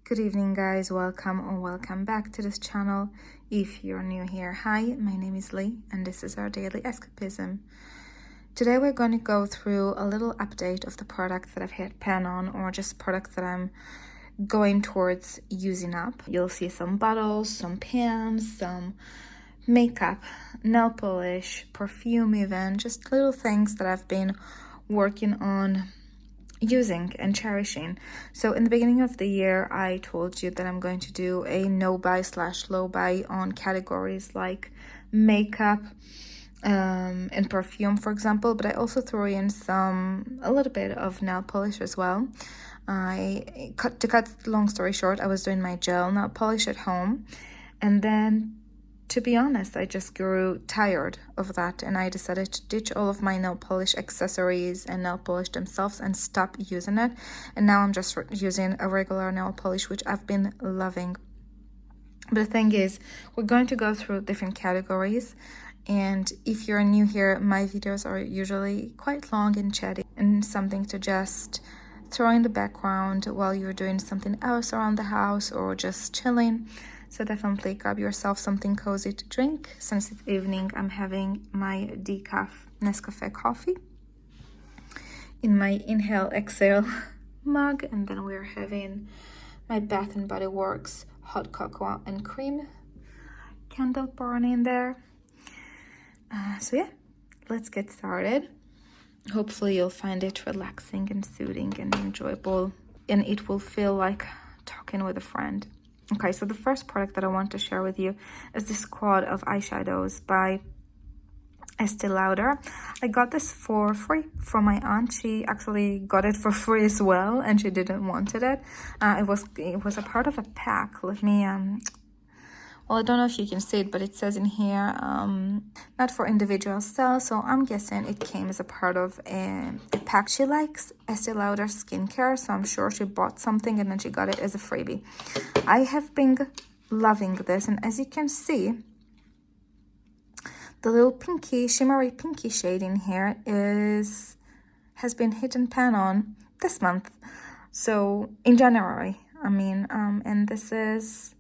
Good evening, guys. Welcome or welcome back to this channel. If you're new here, hi, my name is Lee and this is our daily escapism. Today we're going to go through a little update of the products that I've hit pan on, or just products that I'm going towards using up. You'll see some bottles, some pans, some makeup, nail polish, perfume, even just little things that I've been working on using and cherishing. So in the beginning of the year, I told you that I'm going to do a no buy / low buy on categories like makeup and perfume, for example, but I also threw in a little bit of nail polish as well. To cut long story short, I was doing my gel nail polish at home, and then, to be honest, I just grew tired of that and I decided to ditch all of my nail polish accessories and nail polish themselves and stop using it. And now I'm just using a regular nail polish, which I've been loving. But the thing is, we're going to go through different categories. And if you're new here, my videos are usually quite long and chatty and something to just throw in the background while you're doing something else around the house or just chilling. So definitely grab yourself something cozy to drink. Since it's evening, I'm having my decaf Nescafe coffee in my Inhale Exhale mug, and then we're having my Bath and Body Works hot cocoa and cream candle burning there. So yeah, let's get started. Hopefully you'll find it relaxing and soothing and enjoyable, and it will feel like talking with a friend. Okay, so the first product that I want to share with you is this squad of eyeshadows by Estee Lauder. I got this for free from my aunt. She actually got it for free as well, and she didn't wanted it. It was a part of a pack. Let me well, I don't know if you can see it, but it says in here, not for individual sale, so I'm guessing it came as a part of a pack. She likes Estee Lauder skincare, so I'm sure she bought something and then she got it as a freebie. I have been loving this, and as you can see, the little pinky, shimmery pinky shade in here has been hit and pan on this month. So in January, and this is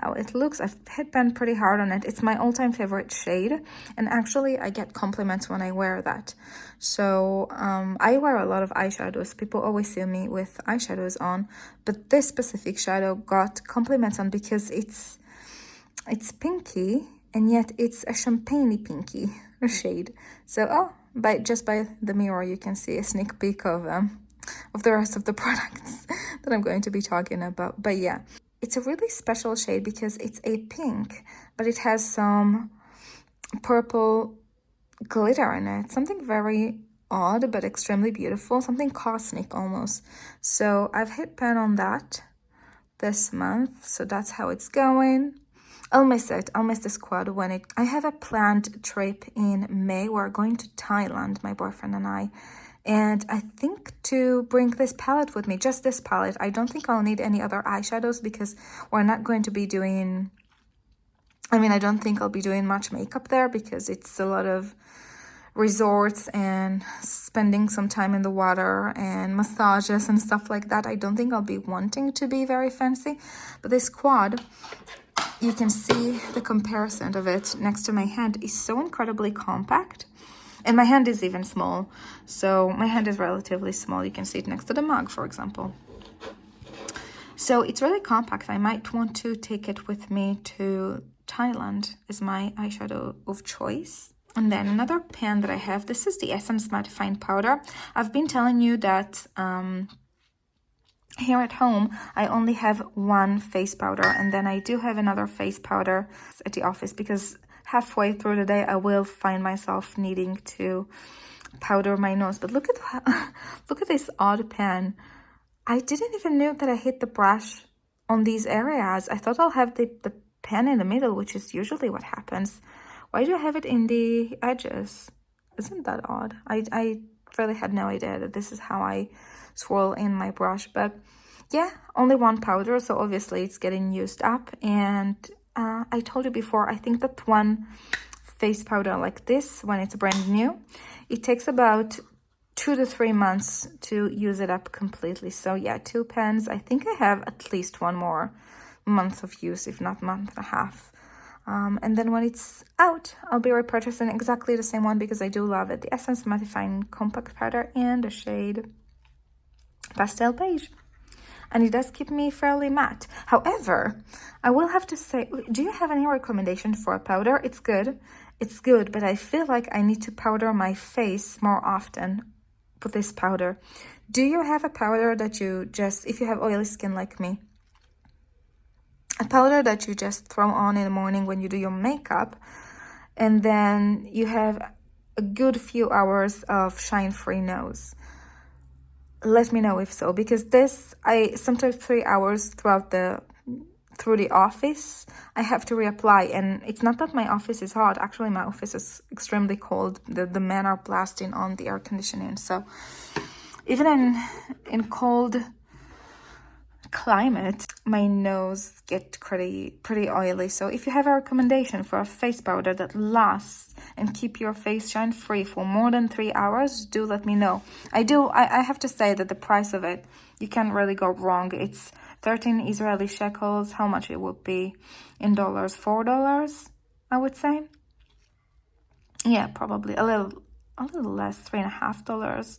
how it looks. I've hit pan pretty hard on it. It's my all-time favorite shade, and actually I get compliments when I wear that. So I wear a lot of eyeshadows. People always see me with eyeshadows on, but this specific shadow got compliments on because it's pinky, and yet it's a champagne pinky shade. So just by the mirror you can see a sneak peek of the rest of the products that I'm going to be talking about. But yeah, it's a really special shade because it's a pink, but it has some purple glitter in it. Something very odd, but extremely beautiful. Something cosmic almost. So I've hit pan on that this month. So that's how it's going. I'll miss it. I'll miss the squad when I have a planned trip in May. We're going to Thailand, my boyfriend and I. And I think to bring this palette with me, just this palette. I don't think I'll need any other eyeshadows because we're not going to be doing, I don't think I'll be doing much makeup there because it's a lot of resorts and spending some time in the water and massages and stuff like that. I don't think I'll be wanting to be very fancy. But this quad, you can see the comparison of it next to my hand, is so incredibly compact. And my hand is even small, so my hand is relatively small. You can see it next to the mug, for example. So it's really compact. I might want to take it with me to Thailand as my eyeshadow of choice. And then another pan that I have, this is the Essence Mattifying Powder. I've been telling you that here at home, I only have one face powder, and then I do have another face powder at the office because halfway through the day, I will find myself needing to powder my nose. But look at this odd pan. I didn't even know that I hit the brush on these areas. I thought I'll have the pan in the middle, which is usually what happens. Why do I have it in the edges? Isn't that odd? I really had no idea that this is how I swirl in my brush. But yeah, only one powder, so obviously it's getting used up. And I told you before, I think that one face powder like this, when it's brand new, it takes about 2 to 3 months to use it up completely. So yeah, 2 pens. I think I have at least 1 more month of use, if not month and a half. And then when it's out, I'll be repurchasing exactly the same one because I do love it. The Essence Mattifying Compact Powder and the shade Pastel Beige. And it does keep me fairly matte. However, I will have to say, do you have any recommendation for a powder? It's good. It's good, but I feel like I need to powder my face more often with this powder. Do you have a powder that you just, if you have oily skin like me, a powder that you just throw on in the morning when you do your makeup, and then you have a good few hours of shine-free nose? Let me know if so, because this, I sometimes 3 hours through the office, I have to reapply, and it's not that my office is hot. Actually, my office is extremely cold. The men are blasting on the air conditioning, so even in cold climate, my nose get pretty oily. So if you have a recommendation for a face powder that lasts and keep your face shine free for more than 3 hours, do let me know. I have to say that the price of it, you can't really go wrong. It's 13 Israeli shekels. How much it would be in dollars? $4, I would say. Yeah, probably a little less, $3.50.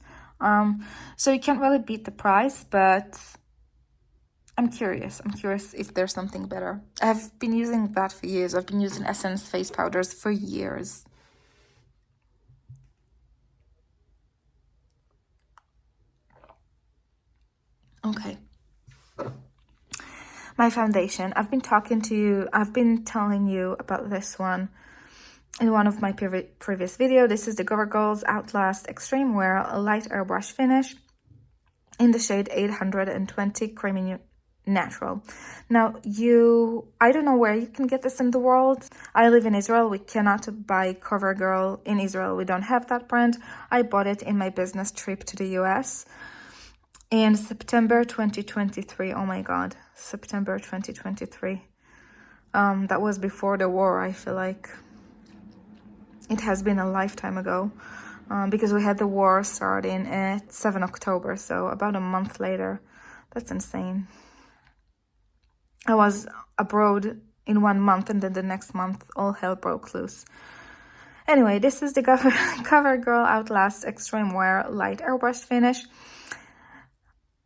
So you can't really beat the price, but I'm curious if there's something better. I've been using that for years. I've been using Essence face powders for years. Okay. My foundation. I've been telling you about this one in one of my previous videos. This is the Covergirl's Outlast Extreme Wear Light Airbrush Finish in the shade 820 Creamy Natural. Now, I don't know where you can get this in the world. I live in Israel. We cannot buy Covergirl in Israel. We don't have that brand. I bought it in my business trip to the US in September 2023. Oh my God, September 2023. That was before the war. I feel like it has been a lifetime ago, because we had the war starting at 7 October, so about a month later. That's insane. I was abroad in 1 month, and then the next month all hell broke loose. Anyway, this is the Covergirl Outlast Extreme Wear Light Airbrush Finish.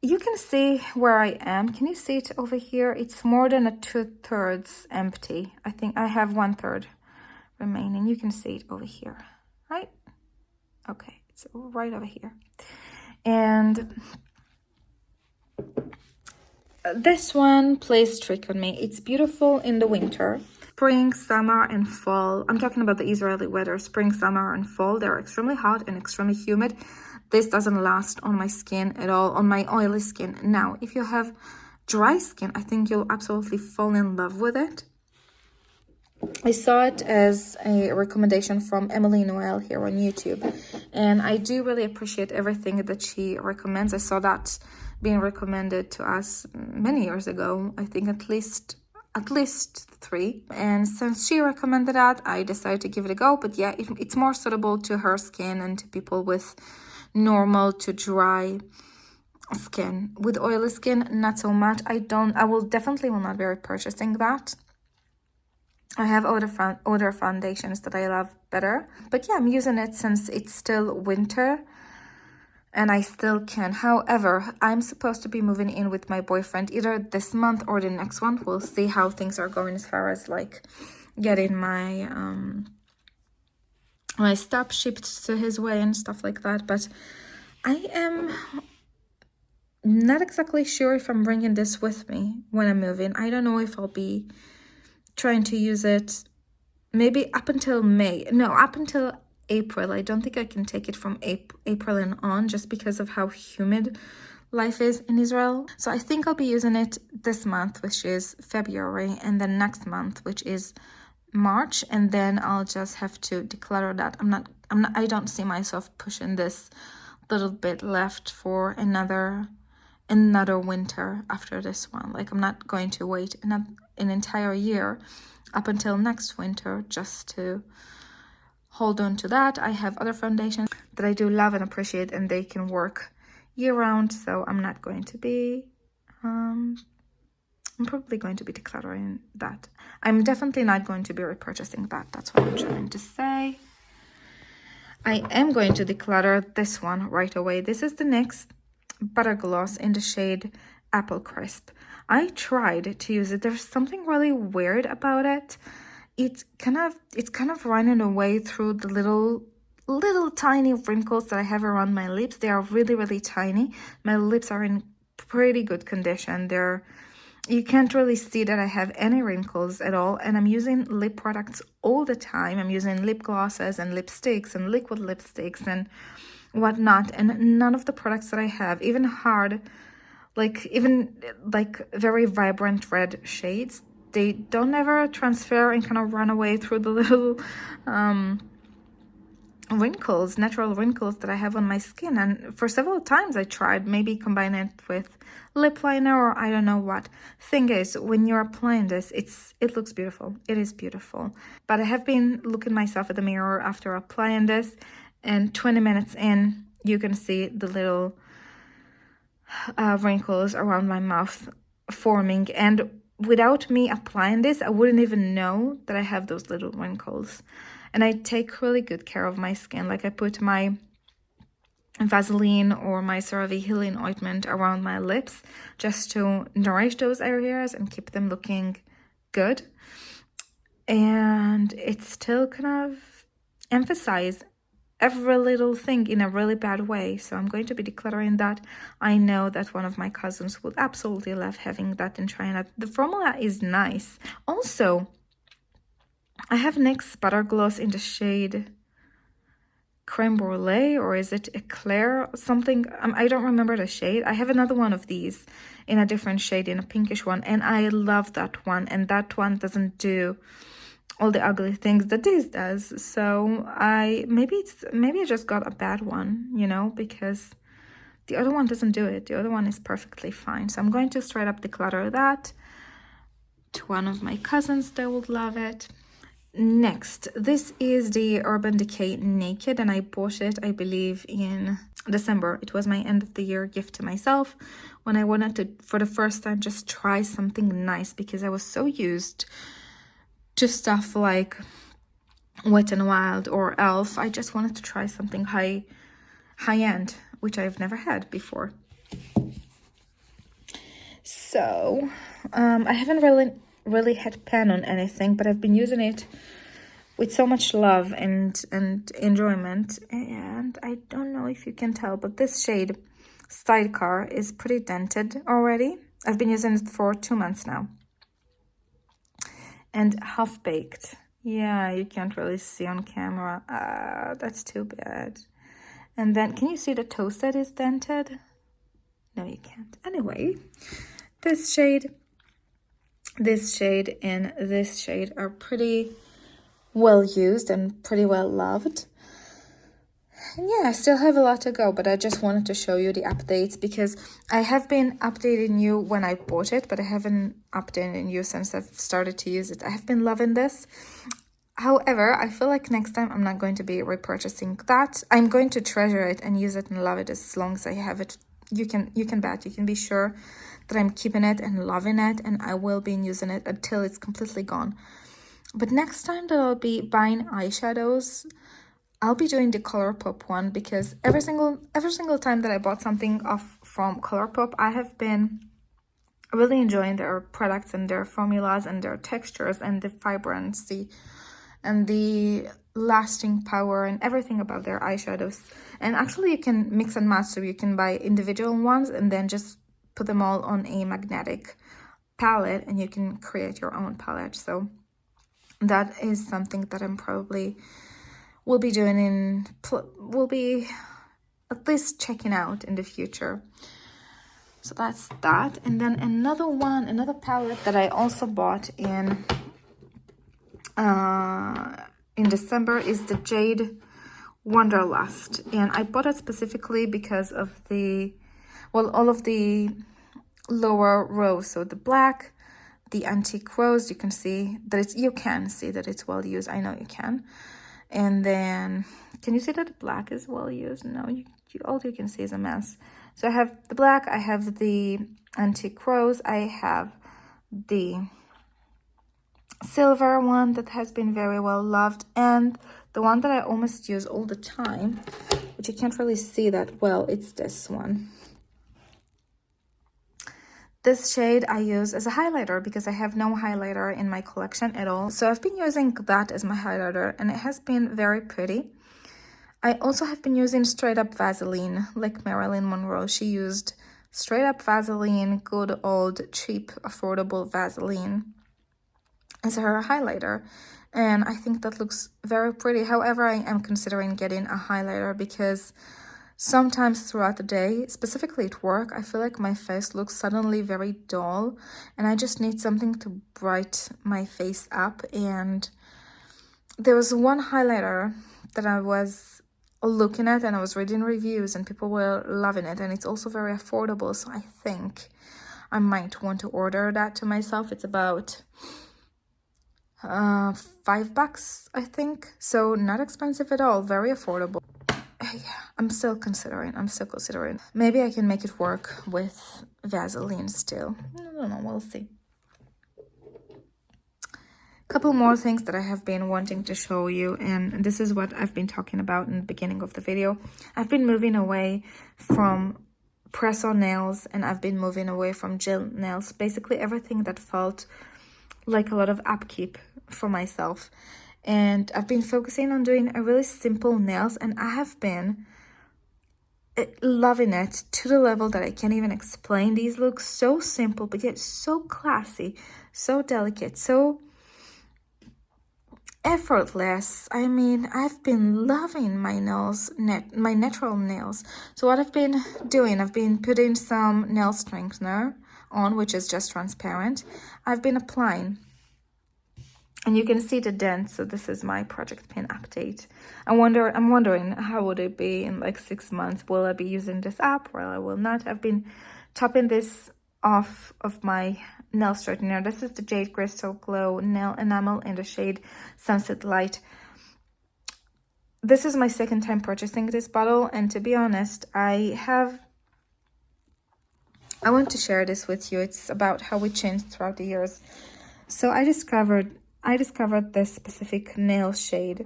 You can see where I am. Can you see it over here? It's more than a 2/3 empty. I think I have 1/3 remaining. You can see it over here, right? Okay, it's right over here. And this one plays trick on me. It's beautiful in the winter. Spring, summer, and fall. I'm talking about the Israeli weather. Spring, summer, and fall. They're extremely hot and extremely humid. This doesn't last on my skin at all, on my oily skin. Now, if you have dry skin, I think you'll absolutely fall in love with it. I saw it as a recommendation from Emily Noel here on YouTube, and I do really appreciate everything that she recommends. I saw that being recommended to us many years ago, I think at least 3, and since she recommended that, I decided to give it a go. But yeah, it's more suitable to her skin and to people with normal to dry skin. With oily skin, not so much. I will definitely not be repurchasing that. I have other foundations that I love better. But yeah, I'm using it since it's still winter and I still can. However, I'm supposed to be moving in with my boyfriend either this month or the next one. We'll see how things are going as far as like getting my my stuff shipped to his way and stuff like that. But I am not exactly sure if I'm bringing this with me when I'm moving. I don't know if I'll be trying to use it maybe up until May. No, up until April. I don't think I can take it from April and on, just because of how humid life is in Israel. So I think I'll be using it this month, which is February, and then next month, which is March, and then I'll just have to declutter that. I don't see myself pushing this little bit left for another winter after this one. Like, I'm not going to wait an entire year up until next winter just to hold on to that. I have other foundations that I do love and appreciate, and they can work year round, so I'm not going to be I'm probably going to be decluttering that. I'm definitely not going to be repurchasing that. That's what I'm trying to say. I am going to declutter this one right away. This is the NYX Butter Gloss in the shade Apple Crisp. I tried to use it. There's something really weird about it. It's kind of running away through the little tiny wrinkles that I have around my lips. They are really, really tiny. My lips are in pretty good condition. You can't really see that I have any wrinkles at all, and I'm using lip products all the time. I'm using lip glosses and lipsticks and liquid lipsticks and whatnot, and none of the products that I have, even very vibrant red shades, they don't ever transfer and kind of run away through the little wrinkles, natural wrinkles that I have on my skin. And for several times I tried maybe combine it with lip liner or I don't know what. Thing is, when you're applying this, it looks beautiful. It is beautiful. But I have been looking myself at the mirror after applying this, and 20 minutes in, you can see the little wrinkles around my mouth forming, and without me applying this, I wouldn't even know that I have those little wrinkles. And I take really good care of my skin. Like, I put my Vaseline or my CeraVe healing ointment around my lips just to nourish those areas and keep them looking good. And it still kind of emphasize every little thing in a really bad way. So I'm going to be decluttering that. I know that one of my cousins would absolutely love having that and trying it. The formula is nice. Also, I have NYX Butter Gloss in the shade Creme Brulee, or is it Eclair? Something, I don't remember the shade. I have another one of these in a different shade, in a pinkish one, and I love that one. And that one doesn't do all the ugly things that this does. So maybe I just got a bad one, you know, because the other one doesn't do it. The other one is perfectly fine. So I'm going to straight up declutter that to one of my cousins that would love it. Next, this is the Urban Decay Naked, and I bought it, I believe, in December. It was my end of the year gift to myself when I wanted to, for the first time, just try something nice, because I was so used to stuff like Wet n Wild or Elf. I just wanted to try something high-end, which I've never had before. So, I haven't really had pan on anything, but I've been using it with so much love and enjoyment. And I don't know if you can tell, but this shade Sidecar is pretty dented already. I've been using it for 2 months now. And Half Baked, yeah, you can't really see on camera. That's too bad. And then, can you see the Toasted is dented? No, you can't. Anyway, this shade, and this shade are pretty well used and pretty well loved. And yeah, I still have a lot to go, but I just wanted to show you the updates, because I have been updating you when I bought it, but I haven't updated you since I've started to use it. I have been loving this. However, I feel like next time I'm not going to be repurchasing that. I'm going to treasure it and use it and love it as long as I have it. You can bet, you can be sure that I'm keeping it and loving it, and I will be using it until it's completely gone. But next time that I'll be buying eyeshadows, I'll be doing the ColourPop one, because every single time that I bought something from ColourPop, I have been really enjoying their products and their formulas and their textures and the vibrancy and the lasting power and everything about their eyeshadows. And actually, you can mix and match, so you can buy individual ones and then just put them all on a magnetic palette, and you can create your own palette. So that is something that I'm probably will be doing will be at least checking out in the future. So that's that. And then another palette that I also bought in December is the Jade Wonderlust, and I bought it specifically because of all of the lower rows. So the black, the antique rose, you can see that it's well used. I know you can. And then, can you see that the black is well used? No, all you can see is a mess. So I have the black, I have the Antique Rose, I have the silver one that has been very well loved, and the one that I almost use all the time, which you can't really see that well, it's this one. This shade I use as a highlighter because I have no highlighter in my collection at all. So I've been using that as my highlighter and it has been very pretty. I also have been using straight up Vaseline like Marilyn Monroe. She used straight up Vaseline, good old cheap affordable Vaseline as her highlighter. And I think that looks very pretty. However, I am considering getting a highlighter because sometimes throughout the day, specifically at work, I feel like my face looks suddenly very dull and I just need something to brighten my face up. And there was one highlighter that I was looking at and I was reading reviews and people were loving it, and it's also very affordable, so I think I might want to order that to myself. It's about $5, I think, so not expensive at all, very affordable. Yeah, I'm still considering. Maybe I can make it work with Vaseline still. I don't know, we'll see. Couple more things that I have been wanting to show you, and this is what I've been talking about in the beginning of the video. I've been moving away from press-on nails and I've been moving away from gel nails, basically everything that felt like a lot of upkeep for myself. And I've been focusing on doing a really simple nails, and I have been loving it to the level that I can't even explain. These look so simple but yet so classy, so delicate, so effortless. I mean, I've been loving my nails, my natural nails. So what I've been doing, I've been putting some nail strengthener on, which is just transparent. I've been applying, and you can see the dent. So this is my Project Pin update. I'm wondering how would it be in like 6 months. Will I be using this up? Well, I will not. I've been topping this off of my nail straightener. This is the Jade Crystal Glow Nail Enamel in the shade Sunset Light. This is my second time purchasing this bottle, and to be honest, I want to share this with you. It's about how we changed throughout the years. So I discovered this specific nail shade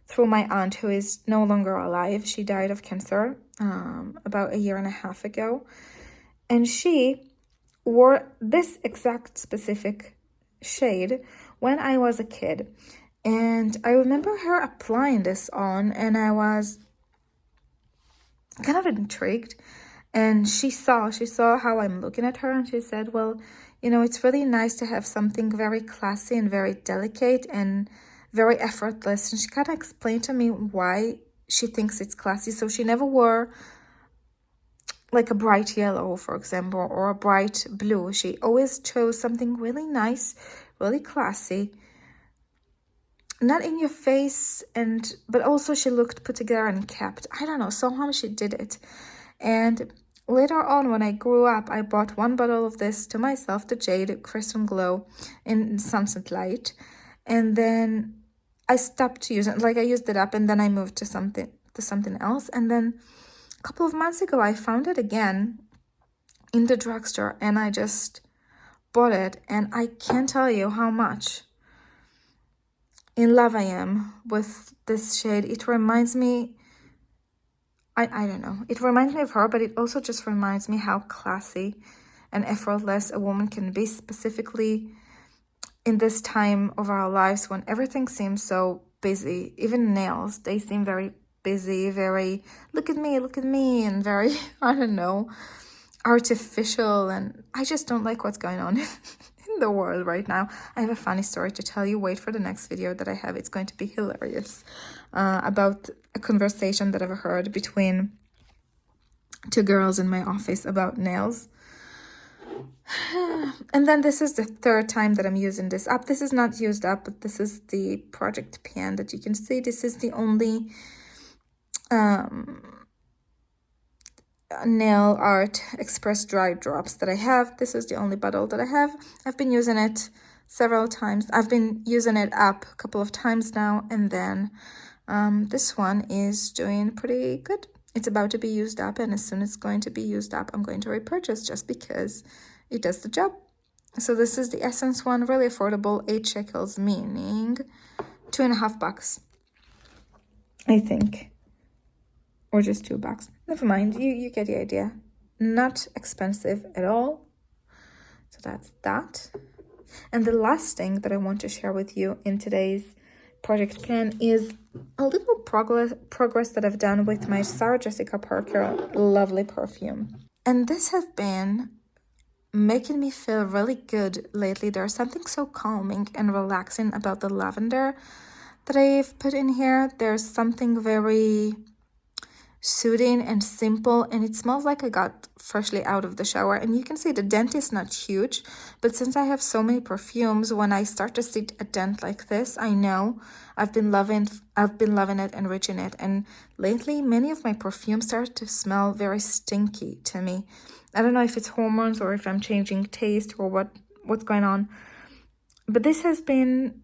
through my aunt, who is no longer alive. She died of cancer about 1.5 years ago, and she wore this exact specific shade when I was a kid. And I remember her applying this on, and I was kind of intrigued. And she saw how I'm looking at her, and she said, well, you know, it's really nice to have something very classy and very delicate and very effortless. And she kind of explained to me why she thinks it's classy. So she never wore like a bright yellow, for example, or a bright blue. She always chose something really nice, really classy, not in your face, but also she looked put together and kept. I don't know, somehow she did it. And later on, when I grew up, I bought one bottle of this to myself, the Jade Crystal Glow in Sunset Light, and then I stopped using it. Like, I used it up, and then I moved to something else. And then a couple of months ago, I found it again in the drugstore, and I just bought it, and I can't tell you how much in love I am with this shade. It reminds me, I don't know, it reminds me of her, but it also just reminds me how classy and effortless a woman can be, specifically in this time of our lives when everything seems so busy. Even nails, they seem very busy, very look at me, and very, I don't know, artificial. And I just don't like what's going on in the world right now. I have a funny story to tell you. Wait for the next video that I have. It's going to be hilarious, about a conversation that I've heard between two girls in my office about nails. And then this is the third time that I'm using this up. This is not used up, but this is the Project Pan that you can see. This is the only nail art express dry drops that I have. This is the only bottle that I have. I've been using it several times. I've been using it up a couple of times now, and then This one is doing pretty good. It's about to be used up, and as soon as it's going to be used up, I'm going to repurchase just because it does the job. So this is the Essence one, really affordable, 8 shekels, meaning $2.50, I think. Or just $2. Never mind, you get the idea. Not expensive at all. So that's that. And the last thing that I want to share with you in today's project plan is a little progress that I've done with my Sarah Jessica Parker lovely perfume. And this has been making me feel really good lately. There's something so calming and relaxing about the lavender that I've put in here. There's something very soothing and simple, and it smells like I got freshly out of the shower. And you can see the dent is not huge, but since I have so many perfumes, when I start to see a dent like this, I know I've been loving it, enriching it. And lately many of my perfumes start to smell very stinky to me. I don't know if it's hormones or if I'm changing taste or what's going on, but this has been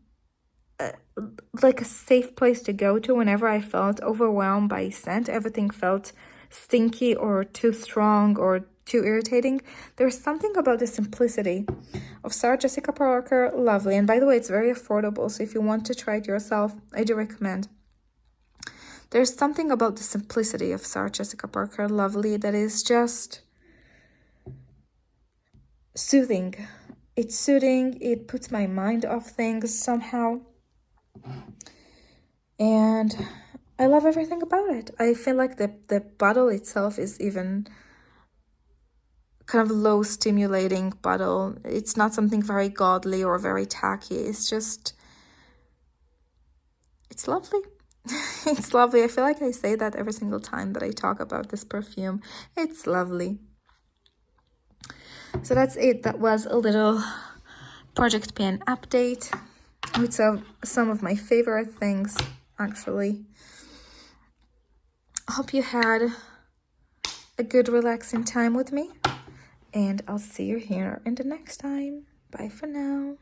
like a safe place to go to whenever I felt overwhelmed by scent. Everything felt stinky or too strong or too irritating. There's something about the simplicity of Sarah Jessica Parker Lovely. And by the way, it's very affordable, so if you want to try it yourself, I do recommend. There's something about the simplicity of Sarah Jessica Parker Lovely that is just soothing. It's soothing. It puts my mind off things somehow. And I love everything about it. I feel like the bottle itself is even kind of low stimulating bottle. It's not something very godly or very tacky. It's just, it's lovely. It's lovely. I feel like I say that every single time that I talk about this perfume. It's lovely. So that's it. That was a little project pan update with some of my favorite things, actually. I hope you had a good relaxing time with me, and I'll see you here in the next time. Bye for now.